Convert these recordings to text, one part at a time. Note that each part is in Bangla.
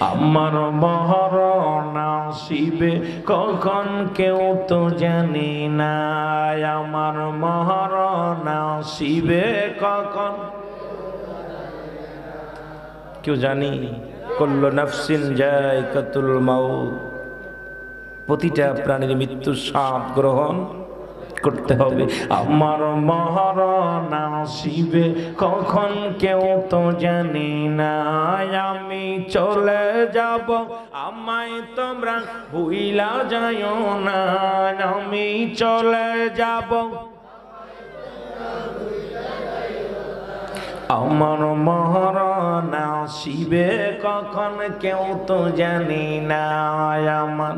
আমার মরণ আসিবে কখন কেউ তো জানি না, আমার মরণ আসিবে কখন কেউ জানি। কুল্লু নাফসিন যায়কাতুল মাউত, প্রতিটা প্রাণীর মৃত্যুর স্বাদ গ্রহণ করতে হবে। আমার মরণ আসিবে কখন কেউ তো জানি না, আমি চলে যাব আমায় তোমরা ভুইলা যাইও না, আমি চলে যাব আমার মরণ আসিবে কখন কেউ তো জানি না, আমার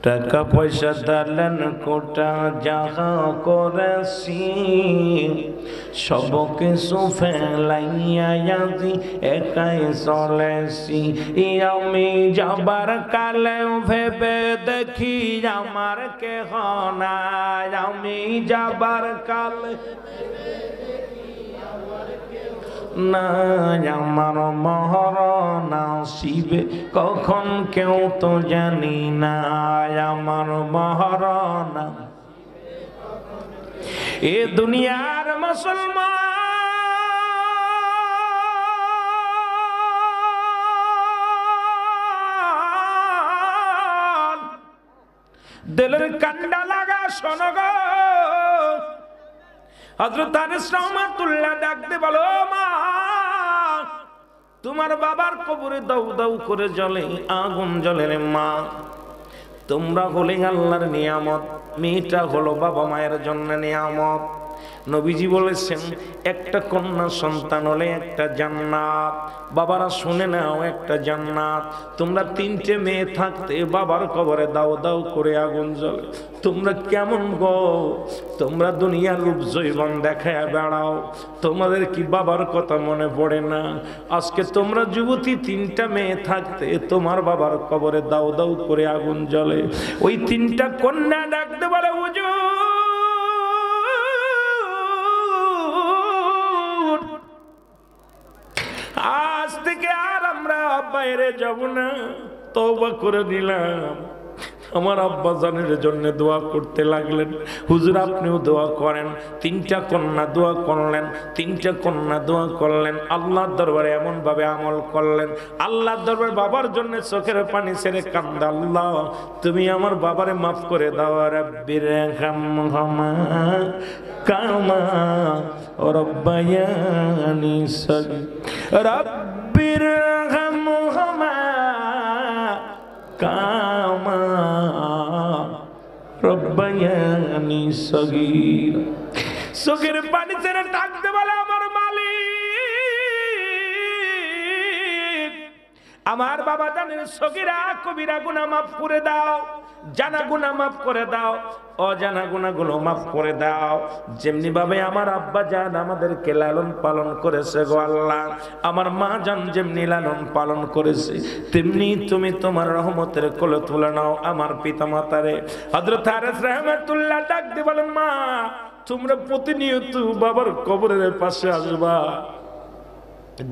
টাকা পয়সা দালান কোটা যাহা করেছি সব কিছু ফেলাইয়া আজি একাই চলেছি। আমি যাবার কালে ভেবে দেখি আমার কেহ নাই, আমি যাবার কালে না, আমার মরণ আসিবে কখন কেউ তো জানি না, আমার মরণ। এ দুনিয়ার মুসলমান দিলের কান্ডা লাগা শোনো গো, হযরত আনাস রাহমাতুল্লাহ ডাকতে বলো, মা তোমার বাবার কবরে দাউ দাউ করে জ্বলে আগুন জ্বলে রে মা, তোমরা হলে আল্লাহর নিয়ামত, মেয়েটা হলো বাবা মায়ের জন্য নিয়ামত। নবীজি বলেছেন একটা কন্যা সন্তান হলে একটা জান্নাত। বাবারা শুনে নাও, একটা জান্নাত। তোমরা তিনটে মেয়ে থাকতে বাবার কবরে দাও দাও করে আগুন জ্বলে, তোমরা কেমন গো? তোমরা দুনিয়ার রূপ জৈবন দেখায় বেড়াও, তোমাদের কি বাবার কথা মনে পড়ে না? আজকে তোমরা যুবতী তিনটা মেয়ে থাকতে তোমার বাবার কবরে দাও দাও করে আগুন জ্বলে। ওই তিনটা কন্যা ডাকতে বলে, হুজুর আজ থেকে আর আমরা বাইরে যাব না, তওবা করে নিলাম। আমার আব্বা জানের জন্য দোয়া করতে লাগলেন। হুজুর আপনিও দোয়া করেন। তিনটা কন্যা দোয়া করলেন, তিনটা কন্যা দোয়া করলেন, আল্লাহর দরবারে এমন ভাবে আমল করলেন। আল্লাহর দরবারে বাবার জন্য চোখের পানি ছেড়ে কান্দা, আল্লাহ তুমি আমার বাবারে মাফ করে দাও, রাব্বির হামহুমা কামা রাব্বায়ানি সগীরা, রাব্বির হামহুমা কামা রব্বায়ানি সগীরা। চোখের পানি ছেড়ে ডাকতে বলে, আমার মালিক আমার বাবা জানের সগীরা কবিরা গুনাহ মাফ করে দাও, জানা গুনাহ মাফ করে দাও, অজানা গুনাহগুলো মাফ করে দাও। যেমনি ভাবে আমার আব্বা জান আমাদেরকে লালন পালন করেছে গো আল্লাহ, আমার মা জান যেমনি লালন পালন করেছে, তেমনি তুমি তোমার রহমতের কোলে তুলে নাও আমার পিতা মাতারে। হযরত আনাস রাহমাতুল্লাহ ডাক দিয়ে বলেন, মা তোমরা প্রতিনিয়ত বাবার কবরের পাশে আসবা,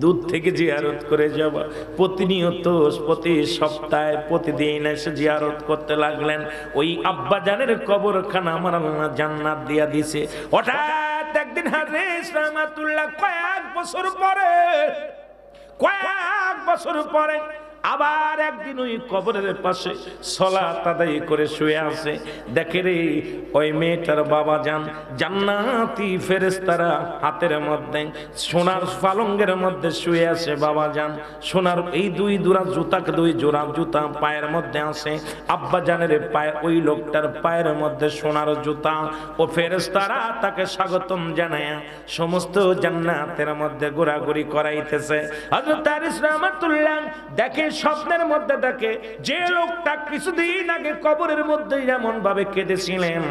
দূর থেকে জিয়ারত করে যাবা, প্রতিনিয়ত প্রতি সপ্তাহে প্রতিদিন এসে জিয়ারত করতে লাগলেন। ওই আব্বা জানের কবরখানা আমার আল্লাহ জান্নাত দিয়া দিছে। হঠাৎ একদিন হাদিস রাহমাতুল্লাহ কয়েক বছর পরে আবার একদিন ওই কবরের পাশে সালাত আদায় করে শুয়ে আছে। দেখে রে ওই মেয়েটার বাবা যান জান্নাতি ফেরেশতারা হাতের মধ্যে সোনার পালঙ্গের মধ্যে শুয়ে আছে। বাবা যান সোনার এই দুই জোড়া জুতা পায়ের মধ্যে আছে। আব্বা জানের পায়ে ওই লোকটার পায়ের মধ্যে সোনার জুতা। ও ফেরেশতারা তাকে স্বাগতম জানায় সমস্ত জান্নাতের মধ্যে ঘোরাঘুরি করাইতেছে। হযরত আনাস রাহমাতুল্লাহ দেখে, স্বপ্নের মধ্যে দেখে যে লোকটা কিছুদিন আগে কবরের মধ্যে এমন ভাবে কেঁদেছিলেন,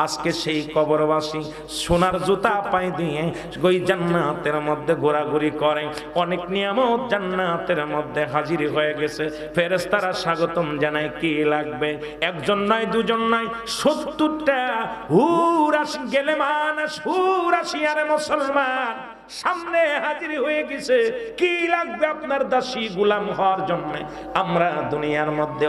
আজকে সেই কবরবাসী সোনার জুতা পায়ে দিয়ে ওই জান্নাতের মধ্যে ঘোরাঘুরি করে। অনেক নিয়ামত জান্নাতের মধ্যে হাজির হয়ে গেছে। ফেরেশতারা স্বাগতম জানায়, কি লাগবে? একজন নয়, দুজন নয়, 70টা হুর আসি গেলে মানুষ হুর আসি। আরে মুসলমান সামনে হাজির হয়ে গেছে। কি লাগবে আপনার দাসী গোলাম হওয়ার জন্য? আমরা দুনিয়ার মধ্যে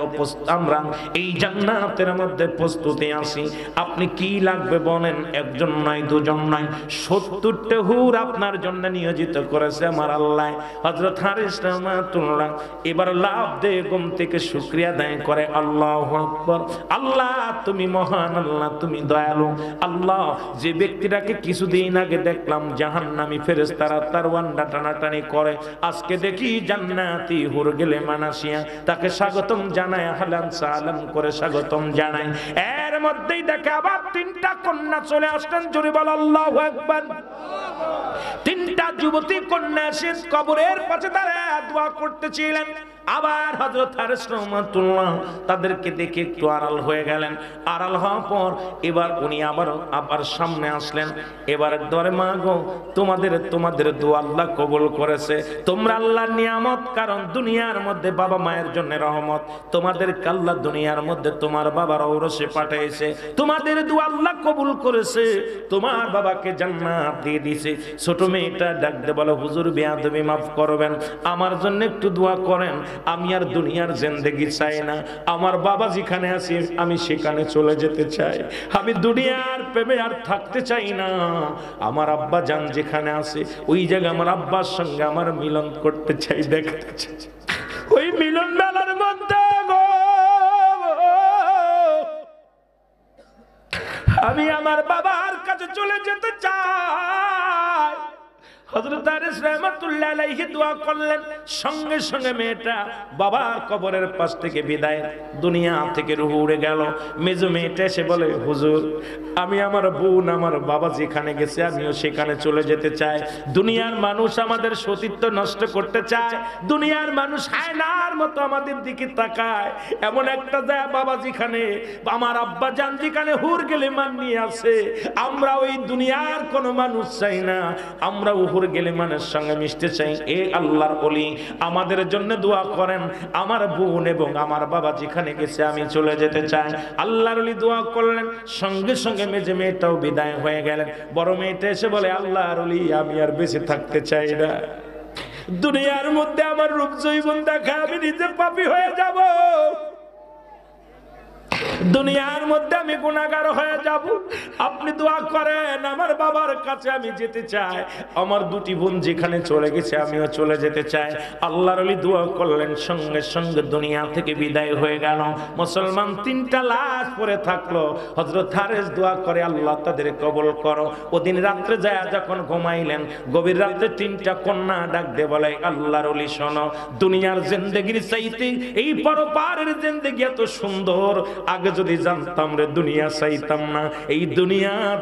আমরা এই জান্নাতের মধ্যে প্রস্তুতি আছি। আপনি কি লাগবে বলেন? একজন নয়, দুজন নয়, 70টা হুর আপনার জন্য নিয়োজিত করেছে আমার আল্লাহ। হযরত হারিস রাহমাতুল্লাহ এবার লাভ দিয়ে ঘুম থেকে শুকরিয়া আদায় করে, আল্লাহু আকবার। আল্লাহ তুমি মহান, আল্লাহ তুমি দয়ালু। আল্লাহ, যে ব্যক্তিটাকে কিছুদিন আগে দেখলাম জাহান্নামী ফেরেশতারা তার ওয়ান্ডা টানাটানি করে, আজকে দেখি জান্নাতি হুর গেলে মানাসিয়া তাকে স্বাগতম জানায়, হালান সালাম করে স্বাগতম জানায়। এর মধ্যেই দেখে আবার 3টা কন্যা চলে আসলেন। জোরে বল আল্লাহু আকবার। 3টা যুবতী কন্যা এসে কবরের পাশে দাঁড়ায় দোয়া করতেছিলেন। আবার হযরত হারিস রাহমাতুল্লাহ তাদেরকে দেখে একটু আড়াল হয়ে গেলেন। আড়াল হওয়ার পর এবার উনি আবার সামনে আসলেন। এবার ধরে, মা গো, তোমাদের দোয়া আল্লাহ কবুল করেছে। তোমরা আল্লাহর নিয়ামত, কারণ দুনিয়ার মধ্যে বাবা মায়ের জন্য রহমত। তোমাদের আল্লাহ দুনিয়ার মধ্যে তোমার বাবার ঔরসে পাঠিয়েছে। তোমাদের দোয়া আল্লাহ কবুল করেছে, তোমার বাবাকে জান্নাত দিয়ে দিয়েছে। ছোট মেয়েটা ডাক দিয়ে বলে, হুজুর বেয়াদবি মাফ করবেন, আমার জন্য একটু দোয়া করেন। আমি আর দুনিয়ার জিন্দেগি চাই না, আমার বাবা যেখানে আছে আমি সেখানে চলে যেতে চাই। আমি দুনিয়ার প্রেমে আর থাকতে চাই না। আমার আব্বা জান যেখানে আছে ওই জায়গায় আমার আব্বার সঙ্গে আমার মিলন করতে চাই, দেখতে চাই। ওই মিলন মেলার মধ্যে আমি আমার বাবার কাছে চলে যেতে চাই। হযরত হারিস রাহমাতুল্লাহ আলাইহি দোয়া করলেন। সঙ্গে সঙ্গে মেয়েটা বাবার কবরের পাশ থেকে বিদায়, দুনিয়া থেকে রূহ উড়ে গেল। মেজো মেয়েটা এসে বলে, হুজুর, আমি আমার বোন আমার বাবা যেখানে গেছে আমিও সেখানে চলে যেতে চাই। দুনিয়ার মানুষ আমাদের সতীত্ব নষ্ট করতে চায়, দুনিয়ার মানুষ হায়নার মতো আমাদের দিকে তাকায়। এমন একটা যায় বাবা যেখানে, আমার আব্বা জান যেখানে হুর গেলে মান নিয়ে আছে, আমরা ওই দুনিয়ার কোনো মানুষ চাই না, আমরা গেলে মানুষের সঙ্গে মিশতে চাই। এ আল্লাহর ওলি, আমাদের জন্য দোয়া করেন, আমার বোন এবং আমার বাবা যেখানে গেছে আমি চলে যেতে চাই। আল্লাহর ওলি দোয়া করলেন। সঙ্গে সঙ্গে মেজে মেয়েটাও বিদায় হয়ে গেলেন। বড় মেয়েটা এসে বলে, আল্লাহর ওলি, আমি আর বেঁচে থাকতে চাই না। দুনিয়ার মধ্যে আমার রূপ জৈবন দেখা আমি নিজে পাপী হয়ে যাব, দুনিয়ার মধ্যে আমি গুনাহগার হয়ে যাব। আপনি দোয়া করেন, আমার বাবার কাছে আমি যেতে চাই, আমার দুটি বোন যেখানে চলে গেছে আমিও চলে যেতে চাই। আল্লাহর ওলি দোয়া করলেন, সঙ্গে সঙ্গে দুনিয়া থেকে বিদায় হয়ে গেল। মুসলমান 3টা লাশ পড়ে থাকলো। হযরত হারিস দোয়া করে, আল্লাহ তাদের কবুল করো। ওদিন রাত্রে যায় যখন ঘুমাইলেন, গভীর রাতে 3টা কন্যা ডাক দিয়ে বলে, আল্লাহর ওলি শোনো, দুনিয়ার জিন্দেগির চাইতে এই পরপারের জিন্দেগি এত সুন্দর, আগে যদি জানতাম রে দুনিয়া চাইতাম না। এই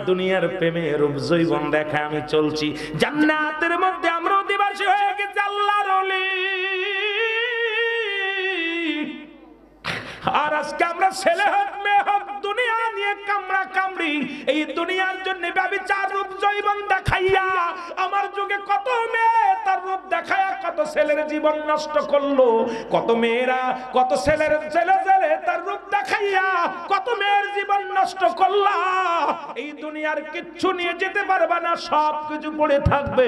দুনিয়ার প্রেমে রূপ জৈবন দেখা আমি চলছি, জান্নাতের মধ্যে আমরা অধিবাসী হয়ে গেছি আল্লাহর ওলি। আর আজকে আমরা ছেলে হোক মেয়ে হোক দুনিয়া নিয়ে কামড়া কামড়ি, এই দুনিয়ার জন্য ব্যভিচার রূপ জৈবন দেখাইয়া আমার যুগে কত মেয়ে তার রূপ দেখায়া কত ছেলের জীবন নষ্ট করলো, কত মেয়েরা কত ছেলে তার রূপ দেখাইয়া কত মেয়ের জীবন নষ্ট করলা। এই দুনিয়ার কিচ্ছু নিয়ে যেতে পারবে না, সব কিছু পড়ে থাকবে,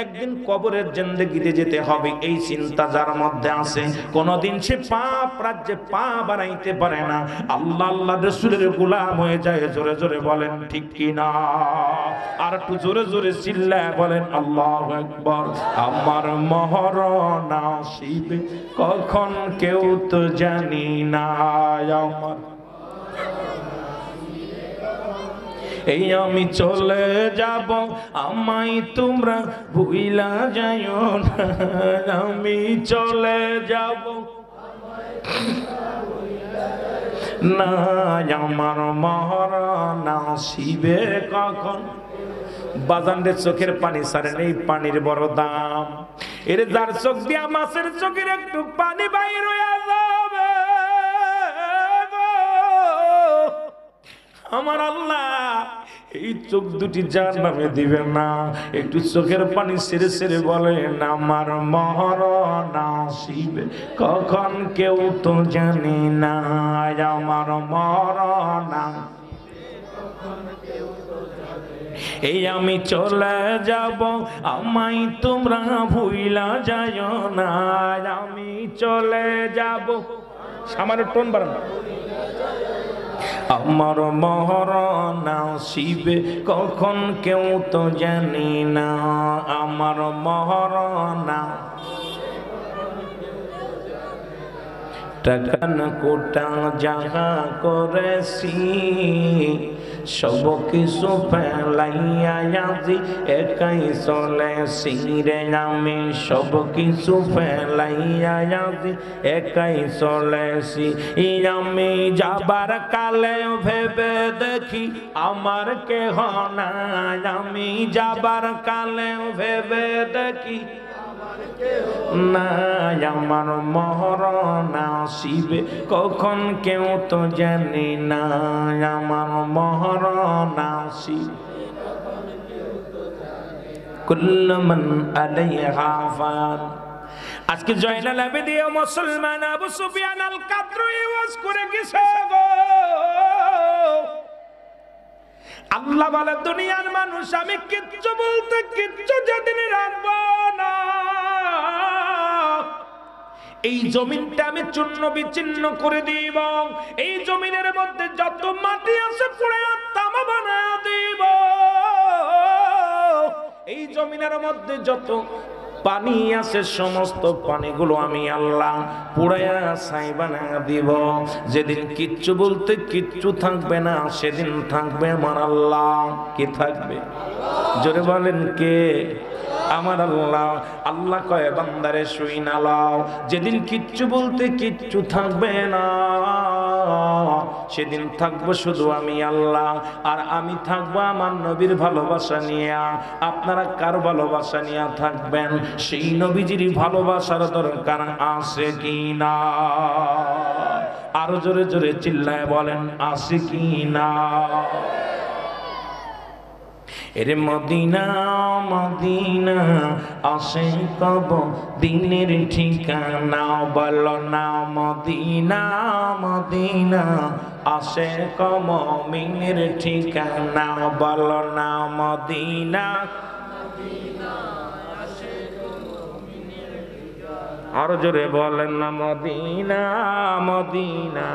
একদিন কবরের জিন্দেগিতে যেতে হবে। এই চিন্তা যার মধ্যে আছে, কোনদিন সে পাপ রাজ্যে পা বানাইতে পারে না, আল্লাহ আল্লাহ রাসূলের গোলাম হয়ে যায়। জোরে জোরে বলেন ঠিক কি না? আর একটু জোরে জোরে চিল্লায় বলেন আল্লাহু আকবার। আমার মরণ আসিবে কখন কেউ তো জানি না, আমার এই আমি চলে যাব, আমায় তোমরা ভুইলা যাইও না, আমি চলে যাব না, আমার মরণ আসিবে কখন। বাজানদের চোখের পানি ছাড়েন, এই পানির বড় দাম। এর যার চোখ দিয়া মাছের চোখের একটু পানি বাইর হয়ে যাবে, আমার আল্লাহ এই চোখ দুটি জাহান্নামে দিবেন না। একটু চোখের পানি ছেড়ে ছেড়ে বলেন, আমার মরণ আসিবে কখন কেউ তো জানি না, আমার মরণ। এই আমি চলে যাব, আমায় তোমরা ভুইলা যায় না। আমি চলে যাব, সামান্য টোন বাড়ান। আমার মরণ আসিবে কখন কেউ তো জানি না, আমার মরণ। টাকা না কোটা যাহা করেছি সব কিছু ফেলাইয়া আজি একাই চলেছি রে। আমি সব কিছু ফেলাইয়া আজি একাই চলেছি। আমি যাবার কালে ভেবে দেখি আমার কেহ নাই। আমি যাবার কালে ভেবে দেখি না, আমার মরণ আসিবে কখন কেউ তো জানি না, আমার মরণ আসিবে। কুল্লু মান আলাইহা ফান। আজকে জয়নাল আবেদীন মুসলমান আবু সুফিয়ান আল কাদরি ওয়াজ করে গেছে গো। আল্লাহ বলে দুনিয়ার মানুষ আমি কিচ্ছু বলতে কিচ্ছু যেদিন রাখবো না, এই জমিনটা আমি চূর্ণ বিচ্ছিন্ন করে দিব। এই জমিনের মধ্যে যত মাটি আছে পুরো তামা বানায় দিব। এই জমিনের মধ্যে যত পানি আছে সমস্ত পানিগুলো আমি আল্লাহ পুরায়া ছাই বানায় দিব। যেদিন কিচ্ছু বলতে কিচ্ছু থাকবে না, সেদিন থাকবে আমার আল্লাহ। কে থাকবে? জোরে বলেন কে? আমার আল্লাহ। আল্লাহ কয় বান্দারে শুই না লাও, যেদিন কিচ্ছু বলতে কিচ্ছু থাকবে না, সেদিন থাকবো শুধু আমি আল্লাহ। আর আমি থাকবো আমার নবীর ভালোবাসা নিয়ে। আপনারা কার ভালোবাসা নিয়ে থাকবেন? সেই নবীজির ভালোবাসার দরকার আছে কি না? আরো জোরে জোরে চিল্লায় বলেন আছে কি না? এরে মদিনা মদিনা আসে কব দিনের ঠিকানা, বলো না মদিনা মদিনা আসে কব মিনের ঠিকানা, বলো না মদিনা। আরো জোরে বলেন না মদিনা মদিনা।